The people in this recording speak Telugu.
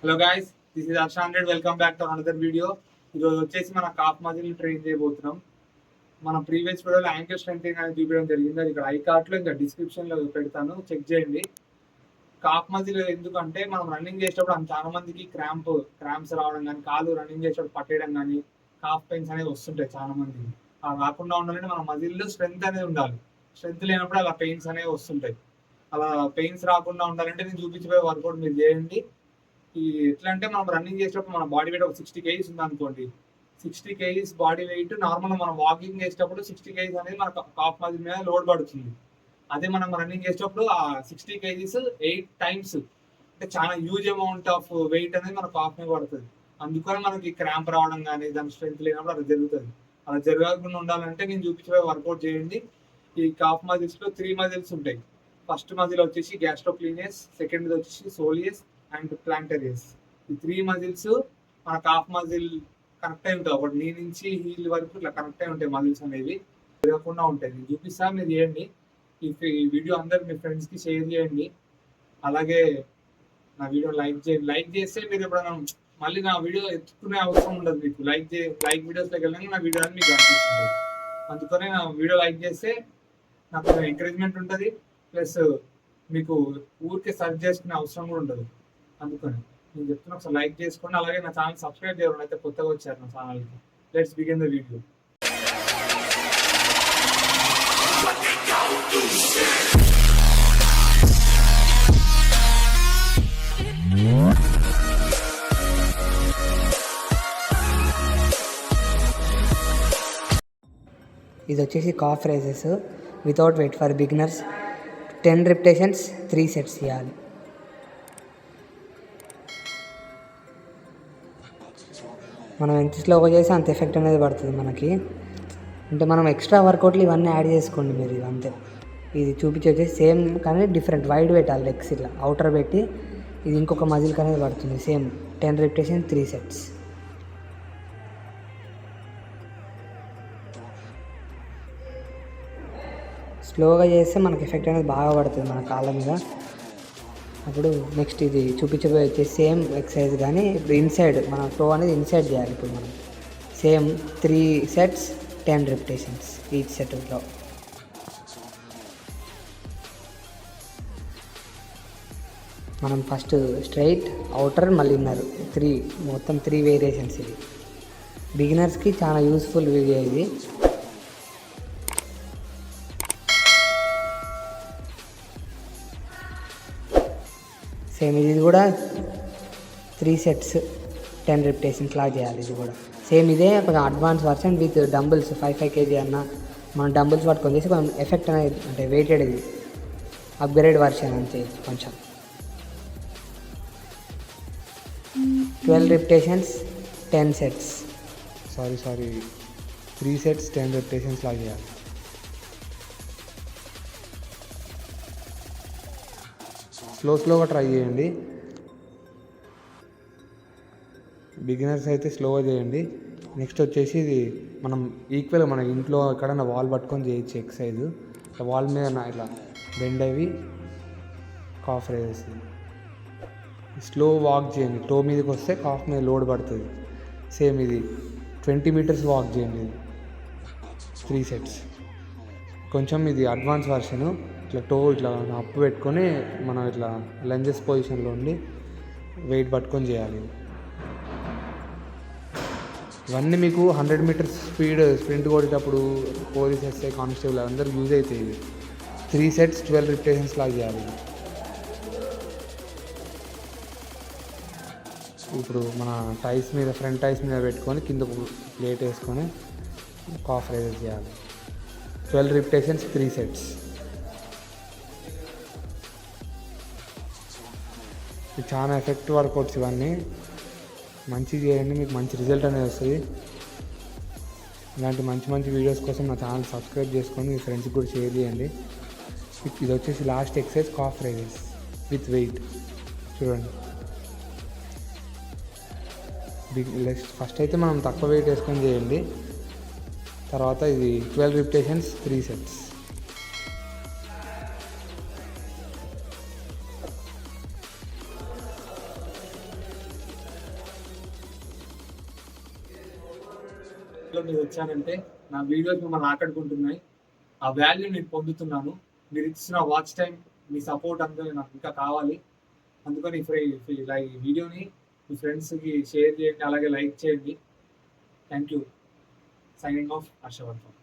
Hello guys, this is Harsh. Welcome back to another video. ఈరోజు వచ్చేసి మన కాఫ్ మజిల్ ట్రైన్ చేయబోతున్నాం. మన ప్రీవియస్ వీడియోలో యాంకిల్ స్ట్రెంథెనింగ్ అనేది చూపించడం జరిగింది. అది ఇక్కడ ఐకార్ట్లో ఇంకా డిస్క్రిప్షన్లో పెడతాను, చెక్ చేయండి. కాఫ్ మజిల్ ఎందుకంటే మనం రన్నింగ్ చేసేటప్పుడు చాలా మందికి క్రాంప్స్ రావడం కానీ, కాలు రన్నింగ్ చేసేటప్పుడు పట్టేయడం కానీ, కాఫ్ పెయిన్స్ అనేవి వస్తుంటాయి చాలా మందికి. అలా రాకుండా ఉండాలంటే మన మజిల్లో స్ట్రెంత్ అనేది ఉండాలి. స్ట్రెంత్ లేనప్పుడు అలా పెయిన్స్ అనేవి వస్తుంటాయి. అలా పెయిన్స్ రాకుండా ఉండాలంటే నేను చూపించబోయే వర్కౌట్ మీరు చేయండి. ఎట్లా అంటే మనం రన్నింగ్ చేసేటప్పుడు మన బాడీ వెయిట్ ఒక 60 kgs ఉంది అనుకోండి. 60 kgs బాడీ వెయిట్ నార్మల్ మనం వాకింగ్ చేసేటప్పుడు 60 kgs అనేది మన కాఫ్ మజిల్ మీద లోడ్ పడుతుంది. అదే మనం రన్నింగ్ చేసేటప్పుడు ఆ 60 kgs 8 times అంటే చాలా హ్యూజ్ అమౌంట్ ఆఫ్ వెయిట్ అనేది మన కాఫ్ మీద పడుతుంది. అందుకని మనకి క్రాంప్ రావడం కానీ, దాని స్ట్రెంత్ లేనప్పుడు అది జరుగుతుంది. అలా జరగకుండా ఉండాలంటే నేను చూపించే వర్కౌట్ చేయండి. ఈ కాఫ్ మజిల్స్ లో 3 మజిల్స్ ఉంటాయి. ఫస్ట్ మజిల్ వచ్చేసి గ్యాస్ట్రోక్లీనియస్, సెకండ్ వచ్చేసి సోలియస్ అండ్ ప్లాంటరియస్. ఈ 3 మజిల్స్ మన కాఫ్ మజిల్ కనెక్ట్ అయి ఉంటాయి. ఒకటి నీ నుంచి హీల్ వరకు ఇట్లా కనెక్ట్ అయి ఉంటాయి మజిల్స్ అనేవి, తిరగకుండా ఉంటాయి. నేను చూపిస్తా, మీరు చేయండి. ఈ వీడియో అందరు మీ ఫ్రెండ్స్కి షేర్ చేయండి. అలాగే నా వీడియో లైక్ చేయండి. లైక్ చేస్తే మీరు ఎప్పుడైనా మళ్ళీ నా వీడియో ఎత్తుకునే అవసరం ఉండదు. మీకు లైక్ వీడియోస్లోకి వెళ్ళినా నా వీడియో అని మీకు అనిపిస్తుంది. అందుకనే నా వీడియో లైక్ చేస్తే నాకు ఎంకరేజ్మెంట్ ఉంటుంది, ప్లస్ మీకు ఊరికే సర్చ్ చేసుకునే అవసరం కూడా ఉండదు. అందుకని నేను చెప్తున్నా, ఒకసారి లైక్ చేసుకోండి. అలాగే నా ఛానల్ సబ్స్క్రైబ్ చేయడం అయితే కొత్తగా వచ్చారు నా ఛానల్కి. Let's begin the video. ఇది వచ్చేసి calf raises without weight for beginners. 10 repetitions 3 sets చేయాలి. మనం ఎంత స్లోగా చేస్తే అంత ఎఫెక్ట్ అనేది పడుతుంది మనకి. అంటే మనం ఎక్స్ట్రా వర్కౌట్లు ఇవన్నీ యాడ్ చేసుకోండి మీరు. అంతే. ఇది చూపించి వచ్చేసి సేమ్ కానీ డిఫరెంట్. వైడ్ పెట్టాలి లెగ్స్, ఇట్లా అవుటర్ పెట్టి ఇది ఇంకొక మజిల్కి అనేది పడుతుంది. Same 10 repetitions 3 sets. స్లోగా చేస్తే మనకి ఎఫెక్ట్ అనేది బాగా పడుతుంది మన కాళ్ళ మీద. అప్పుడు నెక్స్ట్ ఇది చూపించబోయే వచ్చేసి సేమ్ ఎక్సర్సైజ్, కానీ ఇప్పుడు ఇన్సైడ్ మన టో అనేది ఇన్సైడ్ చేయాలి. ఇప్పుడు మనం సేమ్ 3 sets 10 repetitions ఈచ్ సెట్లో. మనం ఫస్ట్ స్ట్రైట్, అవుటర్, మళ్ళీ ఇన్నర్, మొత్తం 3 వేరియేషన్స్. ఇది బిగినర్స్కి చాలా యూస్ఫుల్ వీడియో ఇది. సేమ్ ఇది కూడా 3 sets 10 repetitions లాగా చేయాలి. ఇది కూడా సేమ్ ఇదే, కొంచెం advance version with dumbbells 5 kg అన్న మనం డంబుల్స్ పట్టుకొని చేసి కొంచెం ఎఫెక్ట్ అనేది, అంటే వెయిటెడ్, ఇది అప్గ్రేడ్ వర్షన్ అంతే. కొంచెం 12 repetitions 10 sets. Sorry 3 sets 10 repetitions లాగా చేయాలి. స్లోగా ట్రై చేయండి. బిగినర్స్ అయితే స్లోగా చేయండి. నెక్స్ట్ వచ్చేసి ఇది మనం ఈక్వల్ మన ఇంట్లో ఎక్కడైనా వాల్ పట్టుకొని చేయొచ్చు ఎక్సర్సైజ్. వాల్ మీద ఇట్లా బెండ్ అవి కాఫ్ రైజెస్. స్లో వాక్ చేయండి. టో మీదకి వస్తే కాఫ్ మీద లోడ్ పడుతుంది. సేమ్ ఇది 20 meters వాక్ చేయండి. 3 sets. కొంచెం ఇది అడ్వాన్స్ వర్షను. ఇట్లా టో ఇట్లా అప్పు పెట్టుకొని మనం ఇట్లా లంజెస్ పొజిషన్లో ఉండి వెయిట్ పట్టుకొని చేయాలి. ఇవన్నీ మీకు 100 meters స్ప్రింట్ కొట్టేటప్పుడు పోలీస్, ఎస్ఐ, కానిస్టేబుల్ అందరూ యూజ్ అవుతాయి. ఇది 3 sets 12 repetitions లాగా చేయాలి. ఇప్పుడు మన టైస్ మీద, ఫ్రంట్ టైస్ మీద పెట్టుకొని కింద ప్లేట్ వేసుకొని కాఫ్ రైజెస్ చేయాలి. 12 repetitions 3 sets. ఇది చాలా ఎఫెక్టివ్ వర్కౌట్స్. ఇవన్నీ మంచిగా చేయండి, మీకు మంచి రిజల్ట్ అనేది వస్తుంది. ఇలాంటి మంచి వీడియోస్ కోసం నా ఛానల్ సబ్స్క్రైబ్ చేసుకొని మీ ఫ్రెండ్స్కి కూడా షేర్ చేయండి. ఇది వచ్చేసి last exercise calf raises with weight. చూడండి, ఫస్ట్ అయితే మనం తక్కువ వెయిట్ వేసుకొని చేయండి. తర్వాత ఇది 12 repetitions 3 sets. మీరు వచ్చారంటే నా వీడియోస్ మిమ్మల్ని ఆకట్టుకుంటున్నాయి, ఆ వాల్యూ నేను పొందుతున్నాను. మీరు ఇచ్చిన వాచ్ టైం, మీ సపోర్ట్ అంతా నాకు ఇంకా కావాలి. అందుకని ఇలా ఈ వీడియోని మీ ఫ్రెండ్స్కి షేర్ చేయండి, అలాగే లైక్ చేయండి. Thank you. Signing off Harshavardhan.